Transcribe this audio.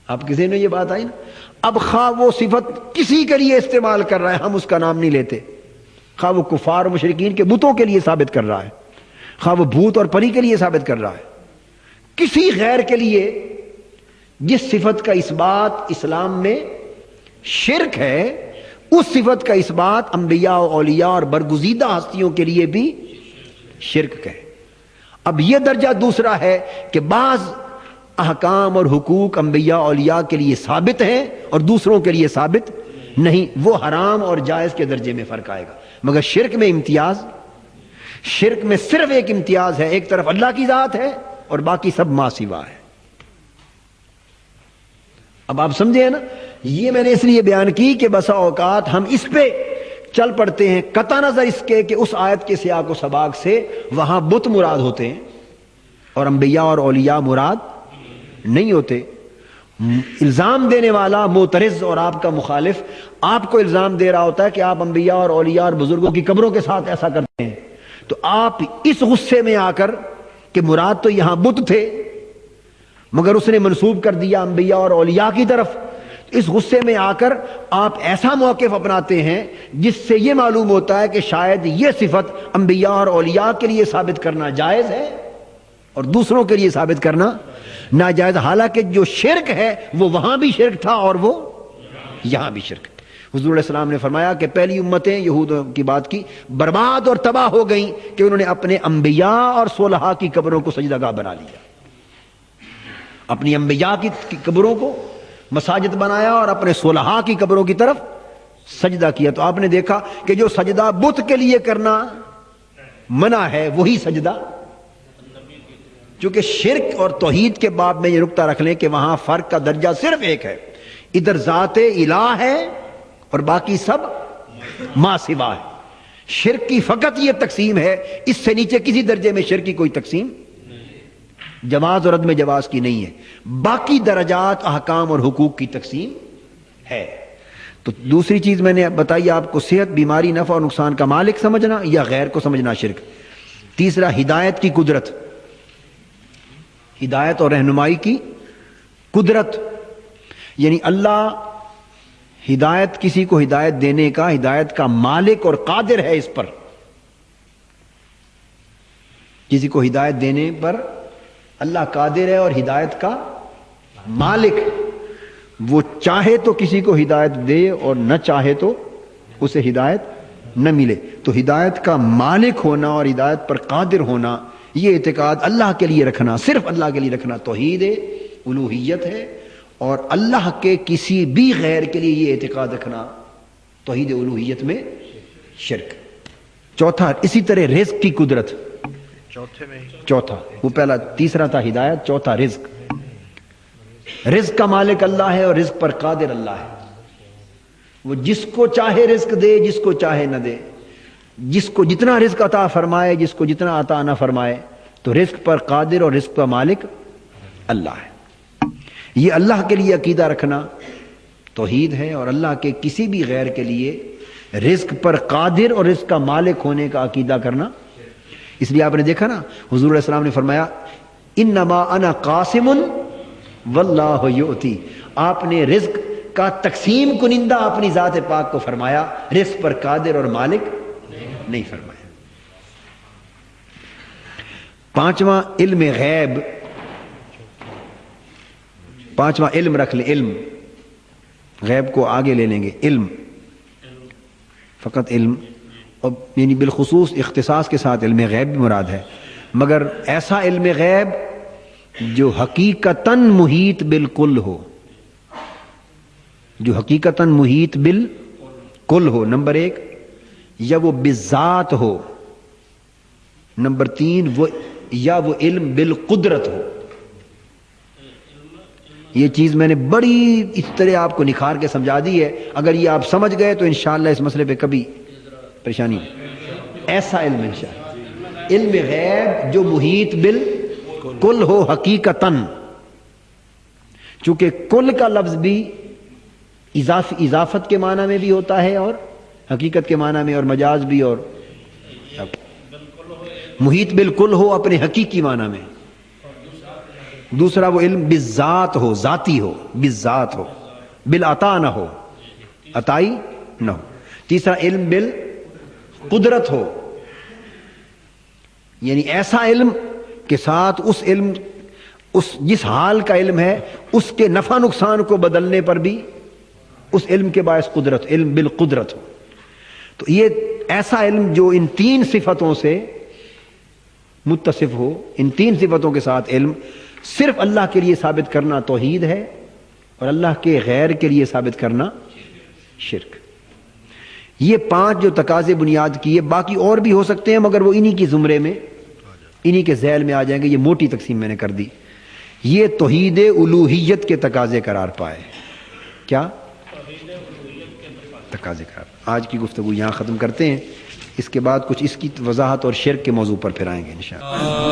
آپ کسی نے یہ بات آئی نا؟ اب خواہ وہ صفت کسی کے لیے استعمال کر رہا ہے، ہم اس کا نام نہیں لیتے، خواہ وہ کفار و مشرکین کے بتوں کے لیے ثابت کر رہا ہے، خواہ وہ بھوت اور پری کے لیے ثابت کر رہا ہے، کسی غیر کے لیے جس صفت کا اس بات اسلام میں شرک ہے، اس صفت کا اس بات انبیاء و اولیاء اور برگزیدہ ہستیوں کے لیے بھی شرک ہے۔ اب یہ درجہ دوسرا ہے کہ بعض احکام اور حقوق انبیاء اولیاء کے لیے ثابت ہیں اور دوسروں کے لیے ثابت نہیں، وہ حرام اور جائز کے درجے میں فرق آئے گا۔ مگر شرک میں امتیاز، شرک میں صرف ایک امتیاز ہے، ایک طرف اللہ کی ذات ہے اور باقی سب ما سوا ہے۔ اب آپ سمجھے نا؟ یہ میں نے اس لیے بیان کی کہ بسا اوقات ہم اس پہ چل پڑتے ہیں قطع نظر اس کے کہ اس آیت کے سیاق و سباق سے وہاں بت مراد ہوتے ہیں اور انبیاء اور اولیاء مراد نہیں ہوتے۔ الزام دینے والا معترض اور آپ کا مخالف آپ کو الزام دے رہا ہوتا ہے کہ آپ انبیاء اور اولیاء اور بزرگوں کی قبروں کے ساتھ ایسا کرتے ہیں، تو آپ اس غصے میں آ کر کہ مراد تو یہاں بت تھے مگر اس نے منسوب کر دیا انبیاء اور اولیاء کی طرف، اس غصے میں آ کر آپ ایسا موقف اپناتے ہیں جس سے یہ معلوم ہوتا ہے کہ شاید یہ صفت انبیاء اور اولیاء کے لیے ثابت کرنا جائز ہے اور دوسروں کے لیے ثابت کرنا ناجائز، حالانکہ جو شرک ہے وہ وہاں بھی شرک تھا اور وہ یہاں بھی شرک ہے۔ حضور علیہ السلام نے فرمایا کہ پہلی امتیں یہود کی بات کی برباد اور تباہ ہو گئیں کہ انہوں نے اپنے انبیاء اور صلحاء کی قبروں کو سجدہ گاہ بنا لیا، اپنی انبیاء کی قبروں کو مساجد بنایا اور اپنے صلحاء کی قبروں کی طرف سجدہ کیا۔ تو آپ نے دیکھا کہ جو سجدہ بت کے لیے کرنا منع ہے وہی سجدہ، چونکہ شرک اور توحید کے باب میں یہ نقطہ رکھ لیں کہ وہاں فرق کا درجہ صرف ایک ہے، ادھر ذات الہ ہے اور باقی سب ما سوا ہے۔ شرک کی فقط یہ تقسیم ہے، اس سے نیچے کسی درجے میں شرک کی کوئی تقسیم جواز اور عدم جواز کی نہیں ہے، باقی درجات احکام اور حقوق کی تقسیم ہے۔ تو دوسری چیز میں نے بتائی آپ کو، صحت، بیماری، نفع اور نقصان کا مالک سمجھنا یا غیر کو سمجھنا شرک۔ تیسرا ہدایت کی قدرت، ہدایت اور رہنمائی کی قدرت، یعنی اللہ ہدایت، کسی کو ہدایت دینے کا، ہدایت کا مالک اور قادر ہے اس پر، کسی کو ہدایت دینے پر اللہ قادر ہے اور ہدایت کا مالک، وہ چاہے تو کسی کو ہدایت دے اور نہ چاہے تو اسے ہدایت نہ ملے۔ تو ہدایت کا مالک ہونا اور ہدایت پر قادر ہونا، یہ اعتقاد اللہ کے لیے رکھنا، صرف اللہ کے لیے رکھنا توحید الوہیت ہے، اور اللہ کے کسی بھی غیر کے لیے یہ اعتقاد رکھنا توحید الوہیت میں شرک۔ چوتھا اسی طرح رزق کی قدرت، چوتھا وہ پہلا، تیسرا تھا ہدایت، چوتھا رزق۔ رزق کا مالک اللہ ہے اور رزق پر قادر اللہ ہے، وہ جس کو چاہے رزق دے، جس کو چاہے نہ دے، جس کو جتنا رزق عطا فرمائے، جس کو جتنا عطا نہ فرمائے، تو رزق پر قادر اور رزق پر مالک اللہ ہے۔ یہ اللہ کے لیے عقیدہ رکھنا توحید ہے، اور اللہ کے کسی بھی غیر کے لیے رزق پر قادر اور رزق کا مالک ہونے کا عقیدہ کرنا۔ اس لیے آپ نے دیکھا نا حضور علیہ السلام نے فرمایا انما انا قاسم واللہ یؤتی، آپ نے رزق کا تقسیم کنندہ اپنی ذات پاک کو فرمایا، رزق پر قادر اور مالک نہیں فرمایا۔ پانچواں علم غیب، پانچواں علم رکھ لیں، علم، غیب کو آگے لے لیں گے، علم، فقط علم، اور یعنی بالخصوص اختصاص کے ساتھ علم غیب بھی مراد ہے، مگر ایسا علم غیب جو حقیقتاً محیط بالکل ہو، جو حقیقتاً محیط بالکل ہو، نمبر ایک، یا وہ بالذات ہو، نمبر تین وہ، یا وہ علم بالقدرت ہو۔ یہ چیز میں نے بڑی اس طرح آپ کو نکھار کے سمجھا دی ہے، اگر یہ آپ سمجھ گئے تو انشاءاللہ اس مسئلے پہ کبھی پریشانی نہیں۔ ایسا علم انشاءاللہ، علم غیب جو محیط بالکل ہو حقیقتاً، چونکہ کل کا لفظ بھی اضافت کے معنی میں بھی ہوتا ہے اور حقیقت کے معنی میں، اور مجاز بھی، اور محیط بالکل ہو اپنے حقیقی معنی میں، دوسرا وہ علم بالذات ہو، ذاتی ہو، بالذات ہو، بالعطا نہ ہو، عطائی نہ ہو۔ تیسرا علم بالقدرت ہو، یعنی ایسا علم کے ساتھ اس علم، اس جس حال کا علم ہے اس کے نفع نقصان کو بدلنے پر بھی اس علم کے باعث قدرت، علم بالقدرت ہو۔ تو یہ ایسا علم جو ان تین صفتوں سے متصف ہو، ان تین صفتوں کے ساتھ علم، صرف اللہ کے لیے ثابت کرنا توحید ہے اور اللہ کے غیر کے لیے ثابت کرنا شرک۔ یہ پانچ جو تقاضے بنیاد کیے، باقی اور بھی ہو سکتے ہیں مگر وہ انہی کی زمرے میں، انہی کے ذیل میں آ جائیں گے۔ یہ موٹی تقسیم میں نے کر دی۔ یہ توحید الوہیت کے تقاضے قرار پائے۔ کیا تقاضے قرار؟ آج کی گفتگو یہاں ختم کرتے ہیں، اس کے بعد کچھ اس کی وضاحت اور شرک کے موضوع پر پھر آئیں گے انشاءاللہ۔